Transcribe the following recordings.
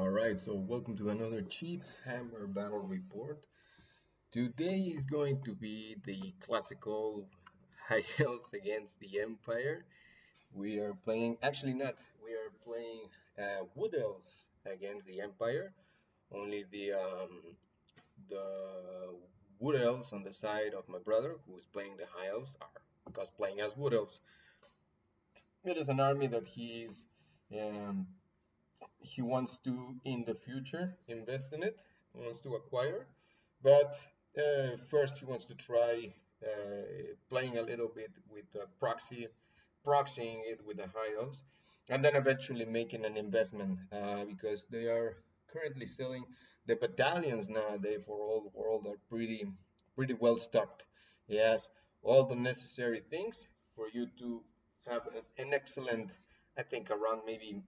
Alright, so welcome to another Cheap Hammer Battle Report. Today is going to be the classical High Elves against the Empire. We are playing, actually not, we are playing Wood Elves against the Empire. Only the Wood Elves on the side of my brother, who is playing the High Elves, are cosplaying as Wood Elves. It is an army that um, he wants to in the future invest in it, wants to acquire, but first he wants to try playing a little bit with proxying it with the high elves, and then eventually making an investment because they are currently selling the battalions nowadays for all the world are pretty well stocked. Yes, all the necessary things for you to have an excellent, I think around maybe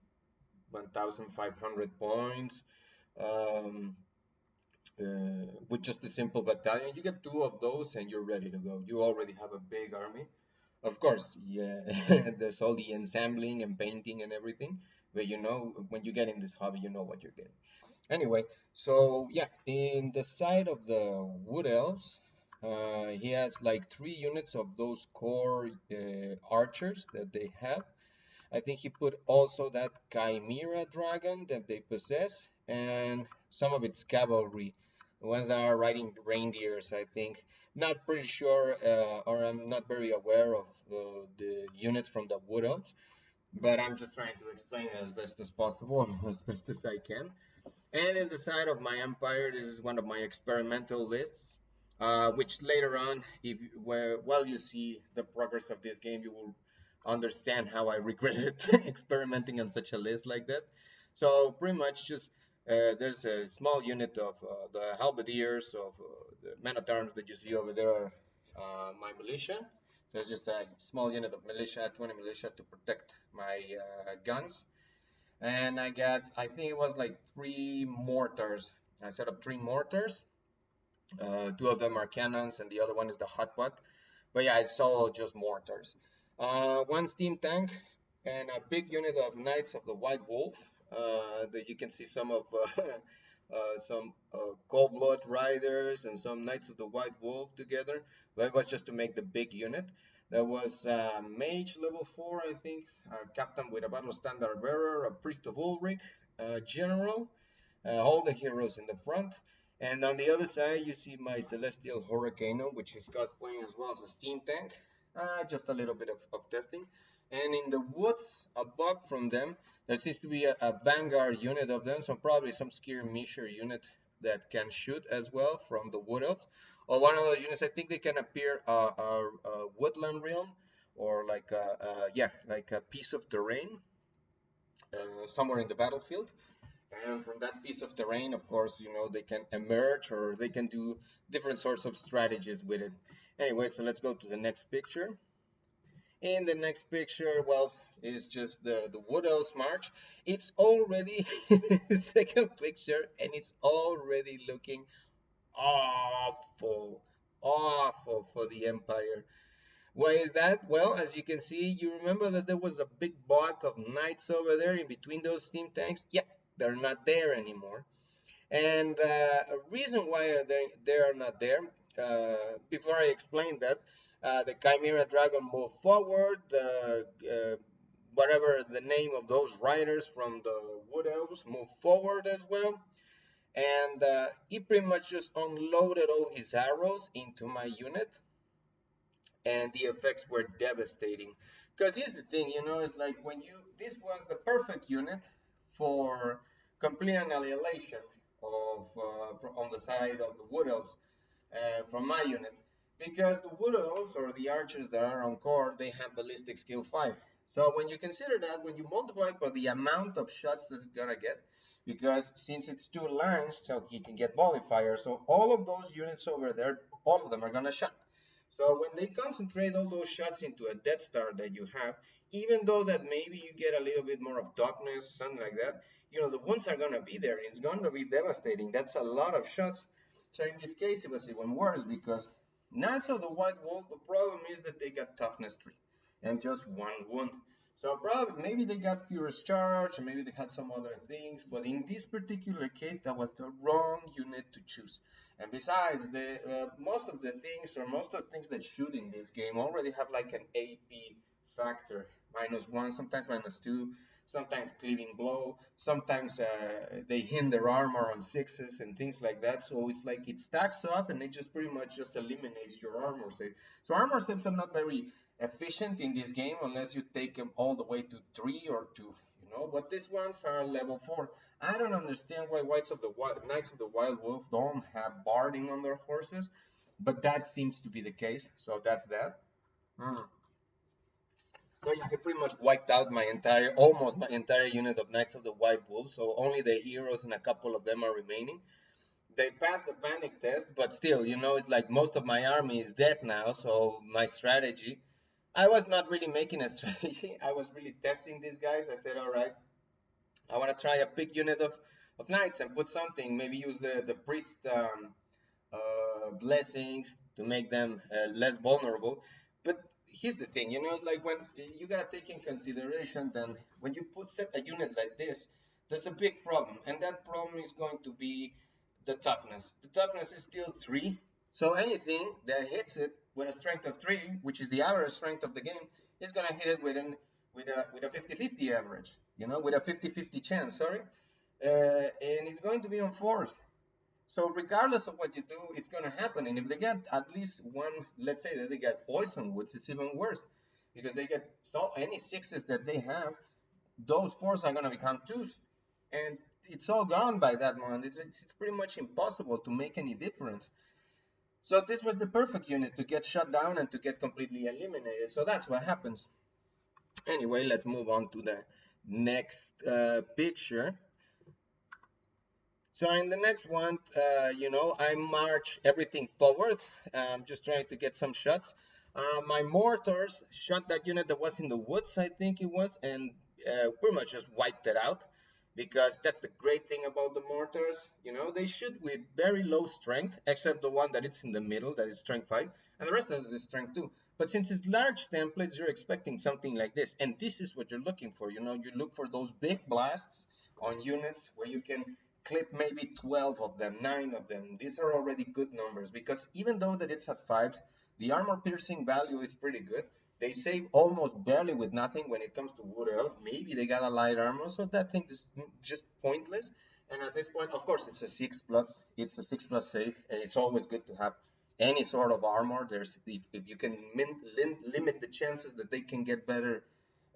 1,500 points um, with just a simple battalion. You get two of those and you're ready to go. You already have a big army. Of course, yeah, there's all the ensembling and painting and everything, but you know, when you get in this hobby, you know what you're getting. Anyway, so yeah, in the side of the Wood Elves, he has like 3 units of those core archers that they have. I think he put also that Chimera dragon that they possess and some of its cavalry, the ones that are riding reindeers, I think. Not pretty sure, or I'm not very aware of the units from the Wood Elves, but I'm just trying to explain it as best as possible, as best as I can. And in the side of my empire, this is one of my experimental lists, which later on, if while you see the progress of this game, you will understand how I regretted experimenting on such a list like that. So pretty much just there's a small unit of the halberdiers of the men at arms that you see over there are my militia. So it's just a small unit of militia, 20 militia to protect my guns, and I think it was like 3 mortars. I set up 3 mortars. Two of them are cannons, and the other one is the hot pot. But yeah, I saw just mortars. One steam tank, and a big unit of Knights of the White Wolf. That you can see some of some Cold Blood Riders and some Knights of the White Wolf together. But it was just to make the big unit. There was Mage level 4, I think, Captain with a Battle Standard Bearer, a Priest of Ulrich, General, all the heroes in the front. And on the other side, you see my Celestial Hurricane, which is cosplaying as well as a steam tank. Just a little bit of testing. And in the woods above from them, there seems to be a vanguard unit of them, so probably some skirmisher unit that can shoot as well from the wood elves. Or one of those units, I think they can appear a woodland realm, or like yeah, like a piece of terrain somewhere in the battlefield. And from that piece of terrain, of course, you know, they can emerge or they can do different sorts of strategies with it. Anyway, so let's go to the next picture. In the next picture, well, is just the Wood Elves March. It's already the second picture, and it's already looking awful, awful for the Empire. Why is that? Well, as you can see, you remember that there was a big block of knights over there in between those steam tanks? Yeah, they're not there anymore. And a reason why they are not there, before I explain that, the Chimera Dragon moved forward, whatever the name of those riders from the Wood Elves moved forward as well. And he pretty much just unloaded all his arrows into my unit, and the effects were devastating. Because here's the thing, you know, it's like this was the perfect unit for complete annihilation of on the side of the Wood Elves from my unit. Because the Wood Elves, or the archers that are on core, they have ballistic skill 5. So when you consider that, when you multiply by the amount of shots this is gonna get, because since it's 2 lines, so he can get volley fire, so all of those units over there, all of them are gonna shot. So when they concentrate all those shots into a Death Star that you have, even though that maybe you get a little bit more of darkness or something like that, you know, the wounds are gonna be there. It's gonna be devastating. That's a lot of shots. So in this case, it was even worse because Knights of the White Wolf, the problem is that they got toughness 3 and just 1 wound. So probably maybe they got furious charge, or maybe they had some other things. But in this particular case, that was the wrong unit to choose. And besides, the most of the things or most of the things that shoot in this game already have like an AP factor, -1, sometimes -2, sometimes cleaving blow, sometimes they hinder armor on sixes and things like that. So it's like it stacks up and it just pretty much just eliminates your armor save. So armor saves are not very efficient in this game unless you take them all the way to 3 or 2, you know. But these ones are level 4. I don't understand why Knights of the Wild Wolf don't have barding on their horses, but that seems to be the case. So that's that. Mm. So yeah, he pretty much wiped out almost my entire unit of Knights of the White Wolf. So only the heroes and a couple of them are remaining. They passed the panic test, but still, it's like most of my army is dead now. So my strategy, I was not really making a strategy. I was really testing these guys. I said, all right, I want to try a big unit of knights and put something. Maybe use the priest blessings to make them less vulnerable. But here's the thing, it's like when you gotta take in consideration then when you set a unit like this, there's a big problem, and that problem is going to be the toughness. The toughness is still 3, so anything that hits it with a strength of 3, which is the average strength of the game, is gonna hit it with a 50-50 average, with a 50-50 chance. Sorry, and it's going to be on fourth. So regardless of what you do, it's going to happen. And if they get at least one, let's say that they get poison woods, it's even worse because they get so any sixes that they have, those fours are going to become twos, and it's all gone by that moment. It's pretty much impossible to make any difference. So this was the perfect unit to get shut down and to get completely eliminated. So that's what happens. Anyway, let's move on to the next picture. So in the next one, I march everything forward. Just trying to get some shots. My mortars shot that unit that was in the woods, I think it was, and pretty much just wiped it out. Because that's the great thing about the mortars. They shoot with very low strength, except the one that it's in the middle, that is strength 5, and the rest of it is strength 2. But since it's large templates, you're expecting something like this, and this is what you're looking for. You look for those big blasts on units where you can clip maybe 12 of them, 9 of them. These are already good numbers because even though that it's at 5s, the armor piercing value is pretty good. They save almost barely with nothing when it comes to wood elves. Maybe they got a light armor, so that thing is just pointless. And at this point, of course, it's a 6+. It's a 6+ save, and it's always good to have any sort of armor. If you can limit the chances that they can get better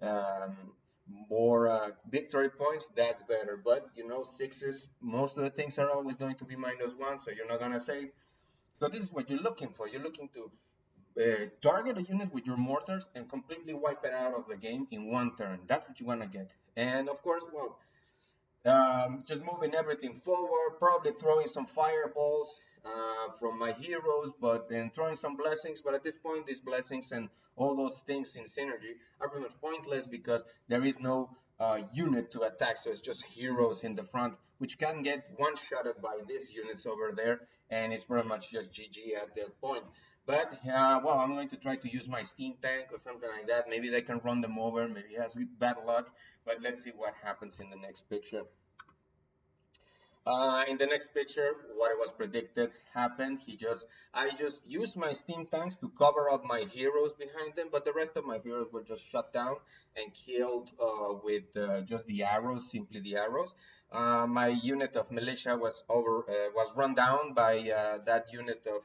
um, more victory points, that's better. But sixes, most of the things are always going to be -1, so you're not gonna save. So this is what you're looking for. You're looking to target a unit with your mortars and completely wipe it out of the game in one turn. That's what you want to get. And of course, well, just moving everything forward, probably throwing some fireballs from my heroes, but then throwing some blessings. But at this point, these blessings and all those things in synergy are pretty much pointless because there is no unit to attack. So it's just heroes in the front, which can get one-shotted by these units over there, and it's pretty much just GG at that point. But well, I'm going to try to use my steam tank or something like that. Maybe they can run them over. Maybe it has bad luck. But let's see what happens in the next picture. In the next picture, what was predicted happened. I just used my steam tanks to cover up my heroes behind them, but the rest of my heroes were just shut down and killed with just the arrows, simply the arrows. My unit of militia was run down by that unit of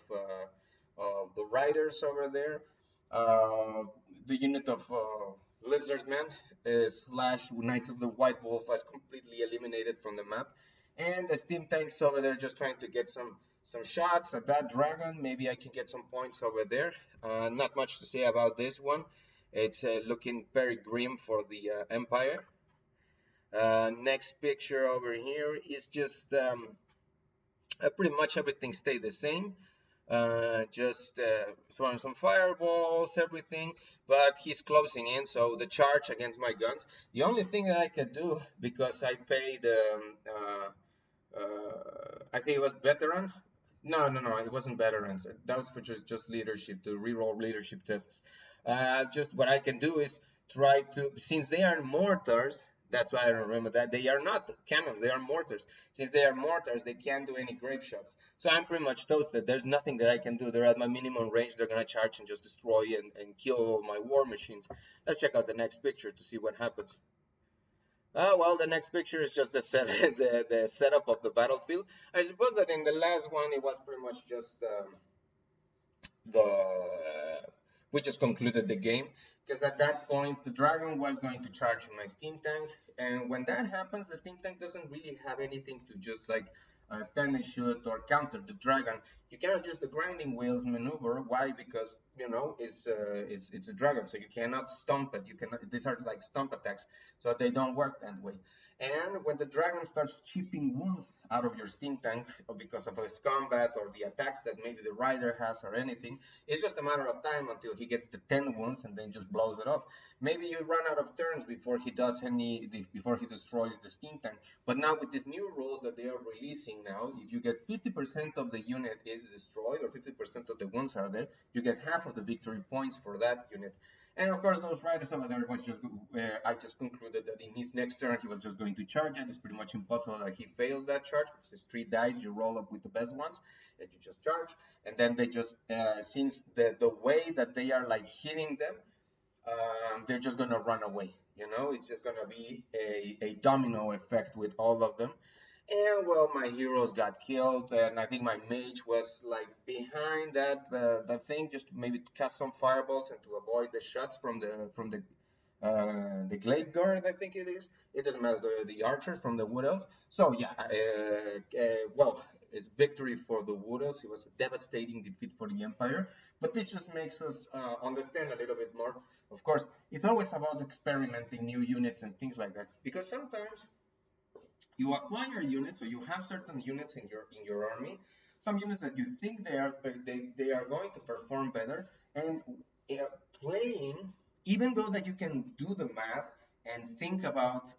the riders over there. The unit of lizardmen slash Knights of the White Wolf was completely eliminated from the map, and the steam tanks over there just trying to get some shots at that dragon. Maybe I can get some points over there. Not much to say about this one. It's looking very grim for the Empire. Next picture over here is just pretty much everything stayed the same. Just throwing some fireballs, everything, but he's closing in, so the charge against my guns. The only thing that I could do, because I paid I think it was veteran. No, it wasn't veterans. That was for just leadership to reroll leadership tests. Just what I can do is try to, since they are mortars, that's why I remember that they are not cannons, they are mortars. Since they are mortars, they can't do any grape shots. So I'm pretty much toasted. There's nothing that I can do. They're at my minimum range. They're gonna charge and just destroy and kill all my war machines. Let's check out the next picture to see what happens. Well, the next picture is just the the setup of the battlefield. I suppose that in the last one it was pretty much just the we just concluded the game because at that point the dragon was going to charge my steam tank, and when that happens the steam tank doesn't really have anything to just like stand and shoot or counter the dragon. You cannot use the grinding wheels maneuver. Why? Because it's a dragon, so you cannot stomp it. You cannot, these are like stomp attacks, so they don't work that way. And when the dragon starts chipping wounds out of your steam tank because of his combat or the attacks that maybe the rider has or anything, it's just a matter of time until he gets the 10 wounds and then just blows it off. Maybe you run out of turns before he does before he destroys the steam tank. But now with these new rules that they are releasing now, if you get 50% of the unit is destroyed or 50% of the wounds are there, you get half of the victory points for that unit. And of course, those riders over there was just. I just concluded that in his next turn he was just going to charge it. It's pretty much impossible that he fails that charge because it's 3 dice. You roll up with the best ones, and you just charge. And then they just, since the way that they are like hitting them, they're just gonna run away. You know, it's just gonna be a domino effect with all of them. And well, my heroes got killed, and I think my mage was like behind the thing, just maybe to cast some fireballs and to avoid the shots from the glade guard. I think it is. It doesn't matter the archers from the wood elf. So yeah, well, it's victory for the wood elves. It was a devastating defeat for the empire. But this just makes us understand a little bit more. Of course, it's always about experimenting new units and things like that, because sometimes you acquire units, or you have certain units in your army, some units that you think they are going to perform better, and uh, playing, even though that you can do the math and think about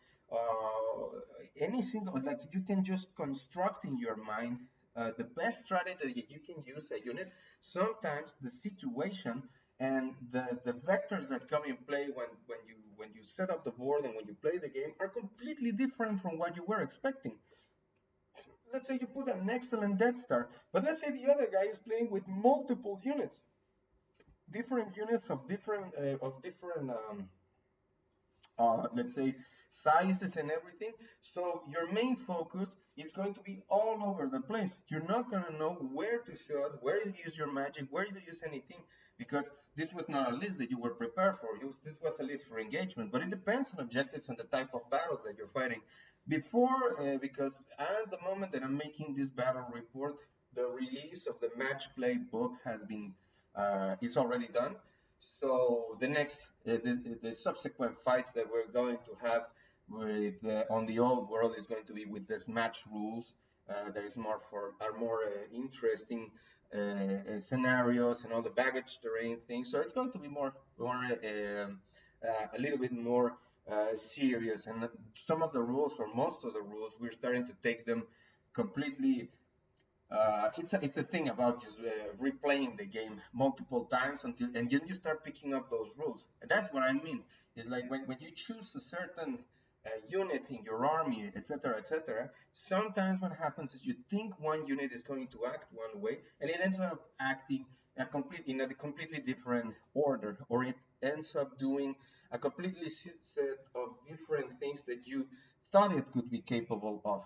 any single, like you can just construct in your mind the best strategy that you can use a unit. Sometimes the situation and the vectors that come in play when you set up the board and when you play the game are completely different from what you were expecting. Let's say you put an excellent Death Star, but let's say the other guy is playing with multiple units, different units of different let's say sizes and everything. So your main focus is going to be all over the place. You're not going to know where to shoot, where to use your magic, where to use anything, because this was not a list that you were prepared for. This was a list for engagement, but it depends on objectives and the type of battles that you're fighting. Because at the moment that I'm making this battle report, the release of the match play book has been is already done. So the subsequent fights that we're going to have with on the old world is going to be with this match rules. That is more for are more interesting scenarios and all the baggage terrain things. So it's going to be a little bit more serious. And some of the rules, or most of the rules, we're starting to take them completely. It's a thing about just replaying the game multiple times until, and then you start picking up those rules. And that's what I mean. It's like when you choose a certain unit in your army, etc., etc. Sometimes what happens is you think one unit is going to act one way, and it ends up acting in a completely different order, or it ends up doing a completely set of different things that you thought it could be capable of.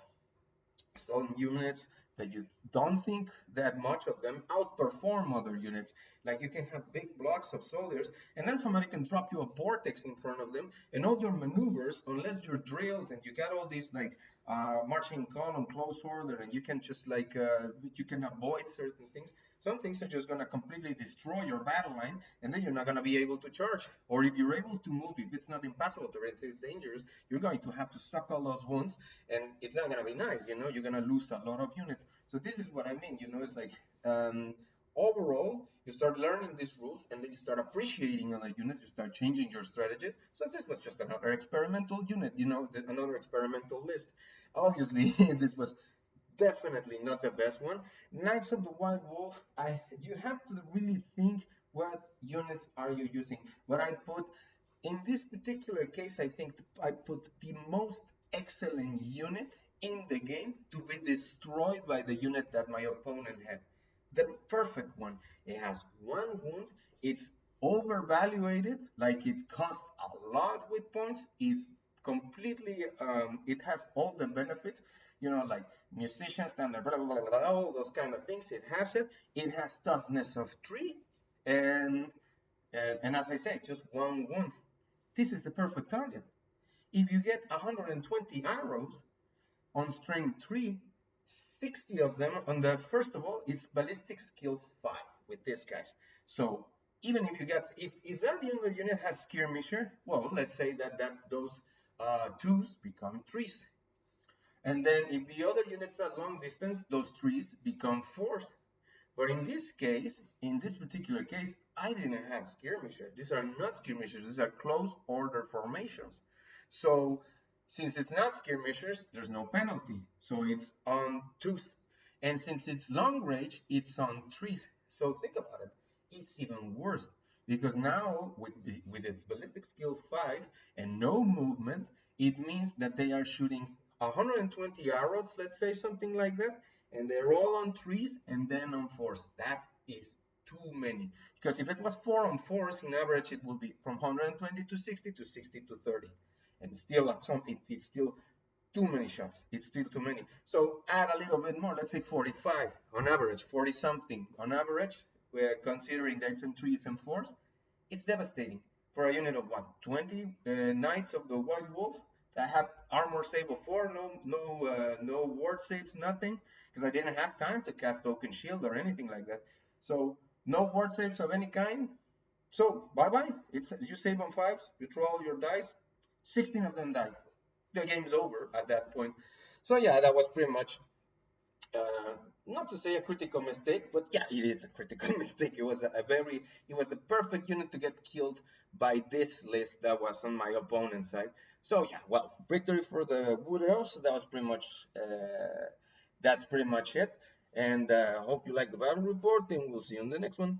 Some units that you don't think that much of them outperform other units. Like you can have big blocks of soldiers, and then somebody can drop you a vortex in front of them, and all your maneuvers, unless you're drilled and you got all these like marching column, close order, and you can just like you can avoid certain things. Some things are just gonna completely destroy your battle line, and then you're not gonna be able to charge. Or if you're able to move, if it's not impassable terrain, it's dangerous, you're going to have to suck all those wounds, and it's not gonna be nice. You're gonna lose a lot of units. So this is what I mean. It's like overall, you start learning these rules, and then you start appreciating other units. You start changing your strategies. So this was just another experimental unit. Another experimental list. Obviously, this was definitely not the best one. Knights of the White Wolf, you have to really think what units are you using. What I put in this particular case, I think I put the most excellent unit in the game to be destroyed by the unit that my opponent had. The perfect one. It has one wound. It's overvaluated, like it costs a lot with points. It's completely, it has all the benefits, like musician standard, blah, blah, blah, blah, all those kind of things. It has it. It has toughness of 3, and and as I say, just one wound. This is the perfect target. If you get 120 arrows on strength 3, 60 of them on the first of all is ballistic skill 5 with these guys. So even if you get if that younger unit has skirmisher, well, let's say that those twos become threes. And then if the other units are long distance, those threes become fours. But in this case, in this particular case, I didn't have skirmishers. These are not skirmishers. These are close order formations. So since it's not skirmishers, there's no penalty. So it's on twos. And since it's long range, it's on threes. So think about it. It's even worse because now with its ballistic skill 5 and no movement, it means that they are shooting 120 arrows, let's say something like that, and they're all on threes and then on fours. That is too many. Because if it was 4 on 4s, in average, it would be from 120 to 60 to 60 to 30. And still at some, it's still too many shots. It's still too many. So add a little bit more. Let's say 45 on average, 40 something on average. We're considering that it's in threes and fours. It's devastating for a unit of what 20 Knights of the White Wolf that have armor save of 4, no ward saves, nothing, because I didn't have time to cast Token Shield or anything like that. So no ward saves of any kind. So bye bye. It's you save on 5s, you throw all your dice, 16 of them die. The game's over at that point. So yeah, that was pretty much uh, not to say a critical mistake, but yeah, it is a critical mistake. It was it was the perfect unit to get killed by this list that was on my opponent's side. So yeah, well, victory for the Wood Elves. That was pretty much, that's pretty much it. And hope you like the battle report, and we'll see you on the next one.